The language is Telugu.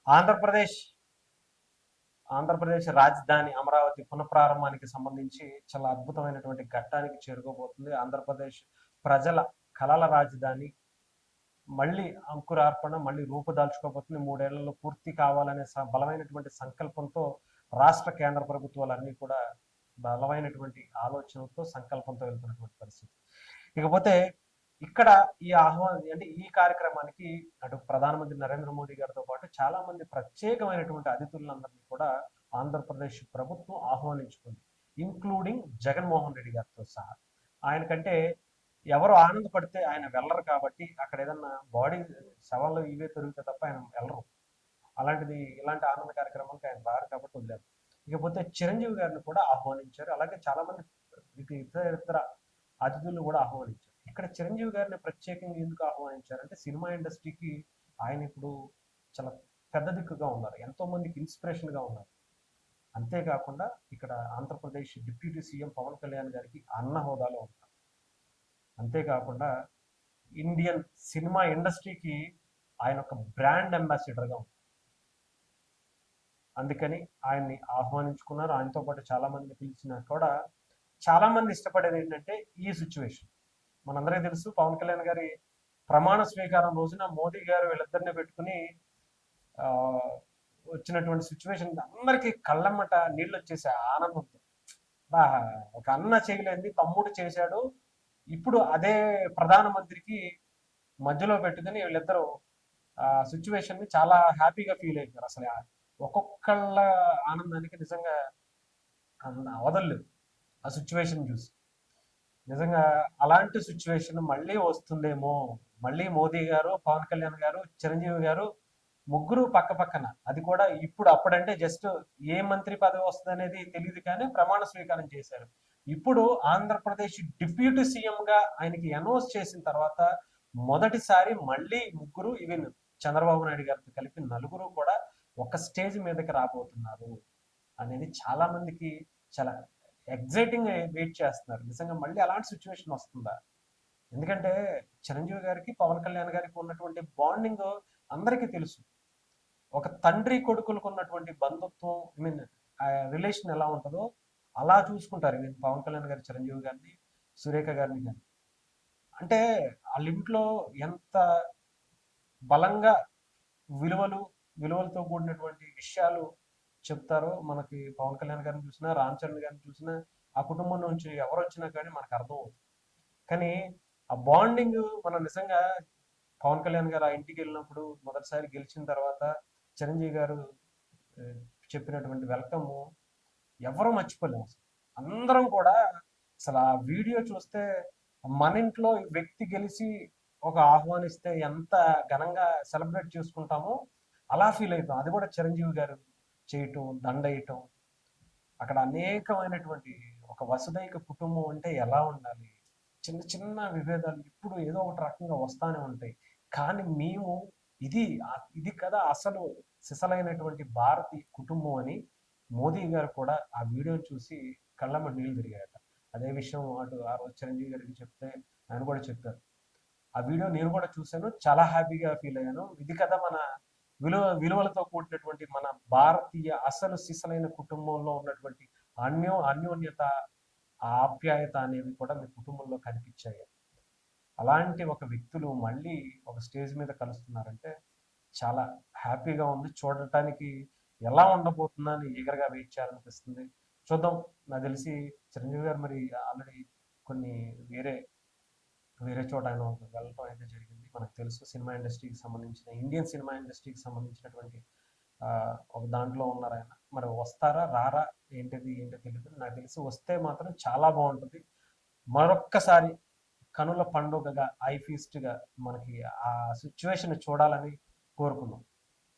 ఆంధ్రప్రదేశ్ ఆంధ్రప్రదేశ్ రాజధాని అమరావతి పునఃప్రారంభానికి సంబంధించి చాలా అద్భుతమైనటువంటి ఘట్టానికి చేరుకోబోతుంది. ఆంధ్రప్రదేశ్ ప్రజల కలల రాజధాని మళ్ళీ అంకురార్పణ, మళ్ళీ రూపుదాల్చుకోబోతుంది. 3 ఏళ్లలో పూర్తి కావాలనే బలమైనటువంటి సంకల్పంతో రాష్ట్ర కేంద్ర ప్రభుత్వాలన్నీ కూడా బలమైనటువంటి ఆలోచనతో సంకల్పంతో వెళ్తున్నటువంటి పరిస్థితి. ఇకపోతే ఇక్కడ ఈ కార్యక్రమానికి అటు ప్రధానమంత్రి నరేంద్ర మోడీ గారితో పాటు చాలా మంది ప్రత్యేకమైనటువంటి అతిథులందరినీ కూడా ఆంధ్రప్రదేశ్ ప్రభుత్వం ఆహ్వానించుకుంది, ఇంక్లూడింగ్ జగన్మోహన్ రెడ్డి గారితో సహా. ఆయనకంటే ఎవరు ఆనందపడితే ఆయన వెళ్ళరు కాబట్టి అక్కడ ఏదన్నా బాడీ శవాల్లో ఇవే పెరిగితే తప్ప ఆయన వెళ్ళరు. ఇలాంటి ఆనంద కార్యక్రమానికి ఆయన రారు కాబట్టి వదిలేరు. ఇకపోతే చిరంజీవి గారిని కూడా ఆహ్వానించారు. అలాగే చాలా మంది ఇతర అతిథులు కూడా ఆహ్వానించారు. ఇక్కడ చిరంజీవి గారిని ప్రత్యేకంగా ఎందుకు ఆహ్వానించారంటే సినిమా ఇండస్ట్రీకి ఆయన ఇప్పుడు చాలా పెద్ద దిక్కుగా ఉన్నారు, ఎంతో మందికి ఇన్స్పిరేషన్ గా ఉన్నారు. అంతేకాకుండా ఇక్కడ ఆంధ్రప్రదేశ్ డిప్యూటీ సీఎం పవన్ కళ్యాణ్ గారికి అన్న హోదాలో ఉంటారు. అంతేకాకుండా ఇండియన్ సినిమా ఇండస్ట్రీకి ఆయన ఒక బ్రాండ్ అంబాసిడర్గా ఉంటారు. అందుకని ఆయన్ని ఆహ్వానించుకున్నారు. ఆయనతో పాటు చాలా మందిని పిలిచినా కూడా చాలా మంది ఇష్టపడేది ఏంటంటే ఈ సిచ్యువేషన్. మనందరికీ తెలుసు, పవన్ కళ్యాణ్ గారి ప్రమాణ స్వీకారం రోజున మోదీ గారు వీళ్ళిద్దరిని పెట్టుకుని వచ్చినటువంటి సిచ్యువేషన్ అందరికీ కళ్ళమ్మట నీళ్ళు వచ్చేసే ఆనందంతో. ఒక అన్న చేయలేంది తమ్ముడు చేశాడు, ఇప్పుడు అదే ప్రధానమంత్రికి మధ్యలో పెట్టుకుని వీళ్ళిద్దరూ ఆ సిచ్యువేషన్ ని చాలా హ్యాపీగా ఫీల్ అయిపోయారు. అసలు ఒక్కొక్కళ్ళ ఆనందానికి నిజంగా అవదలేదు ఆ సిచ్యువేషన్ చూసి. నిజంగా అలాంటి సిచ్యువేషన్ మళ్ళీ వస్తుందేమో, మళ్ళీ మోదీ గారు, పవన్ కళ్యాణ్ గారు, చిరంజీవి గారు ముగ్గురు పక్క పక్కన, అది కూడా అప్పుడంటే జస్ట్ ఏ మంత్రి పదవి వస్తుంది అనేది తెలియదు, కానీ ప్రమాణ స్వీకారం చేశారు. ఇప్పుడు ఆంధ్రప్రదేశ్ డిప్యూటీ సీఎం గా ఆయనకి అనౌన్స్ చేసిన తర్వాత మొదటిసారి మళ్ళీ ముగ్గురు, ఈవెన్ చంద్రబాబు నాయుడు గారితో కలిపి నలుగురు కూడా ఒక స్టేజ్ మీదకి రాబోతున్నారు అనేది చాలా మందికి చాలా ఎగ్జైటింగ్ వెయిట్ చేస్తున్నారు. నిజంగా మళ్ళీ అలాంటి సిచ్యువేషన్ వస్తుందా? ఎందుకంటే చిరంజీవి గారికి పవన్ కళ్యాణ్ గారికి ఉన్నటువంటి బాండింగ్ అందరికీ తెలుసు. ఒక తండ్రి కొడుకులకు ఉన్నటువంటి బంధుత్వం, రిలేషన్ ఎలా ఉంటుందో అలా చూసుకుంటారు. పవన్ కళ్యాణ్ గారి చిరంజీవి గారిని, సురేఖ గారిని కానీ. అంటే వాళ్ళ ఇంట్లో ఎంత బలంగా విలువలతో కూడినటువంటి విషయాలు చెప్తారో మనకి పవన్ కళ్యాణ్ గారిని చూసినా, రామ్ చరణ్ గారిని చూసినా, ఆ కుటుంబం నుంచి ఎవరు వచ్చినా కానీ మనకు అర్థం అవుతుంది. కానీ ఆ బాండింగ్ మనం నిజంగా పవన్ కళ్యాణ్ గారు ఆ ఇంటికి వెళ్ళినప్పుడు మొదటిసారి గెలిచిన తర్వాత చిరంజీవి గారు చెప్పినటువంటి వెల్కమ్ ఎవరు మర్చిపోలేము. అందరం కూడా అసలు ఆ వీడియో చూస్తే మన ఇంట్లో వ్యక్తి గెలిచి ఒక ఆహ్వానిస్తే ఎంత ఘనంగా సెలబ్రేట్ చేసుకుంటామో అలా ఫీల్ అవుతాం. అది కూడా చిరంజీవి గారు చేయటం, దండయటం, అక్కడ అనేకమైనటువంటి ఒక వసుదైక కుటుంబం అంటే ఎలా ఉండాలి, చిన్న చిన్న విభేదాలు ఇప్పుడు ఏదో ఒకటి రకంగా వస్తానే ఉంటాయి. కానీ మేము ఇది కదా అసలు సిసలైనటువంటి భారతీయ కుటుంబం అని మోదీ గారు కూడా ఆ వీడియోని చూసి కళ్ళమ్మ నీళ్ళు తిరిగాయట. అదే విషయం ఆ రోజు చిరంజీవి గారికి చెప్తే ఆయన కూడా చెప్పారు. ఆ వీడియో నేను కూడా చూశాను, చాలా హ్యాపీగా ఫీల్ అయ్యాను. ఇది కదా మన విలువలతో కూడినటువంటి మన భారతీయ అసలు సిసలైన కుటుంబంలో ఉన్నటువంటి అన్యోన్యత, ఆప్యాయత అనేవి కూడా మీ కుటుంబంలో కనిపించాయి. అలాంటి ఒక వ్యక్తులు మళ్ళీ ఒక స్టేజ్ మీద కలుస్తున్నారంటే చాలా హ్యాపీగా ఉంది. చూడటానికి ఎలా ఉండబోతుందని ఈగర్గా వెయిట్ చేయాలనిపిస్తుంది. చూద్దాం. నాకు తెలిసి చిరంజీవి గారు మరి ఆల్రెడీ కొన్ని వేరే చోట ఆయన వెళ్ళటం అయితే జరిగింది. మనకు తెలుసు సినిమా ఇండస్ట్రీకి సంబంధించిన, ఇండియన్ సినిమా ఇండస్ట్రీకి సంబంధించినటువంటి ఒక దాంట్లో ఉన్నారు ఆయన. మరి వస్తారా రారా ఏంటో తెలియదు. నాకు తెలిసి వస్తే మాత్రం చాలా బాగుంటుంది. మరొక్కసారి కనుల పండుగగా, ఐ ఫీస్ట్గా మనకి ఆ సిచ్యువేషన్ చూడాలని కోరుకుందాం.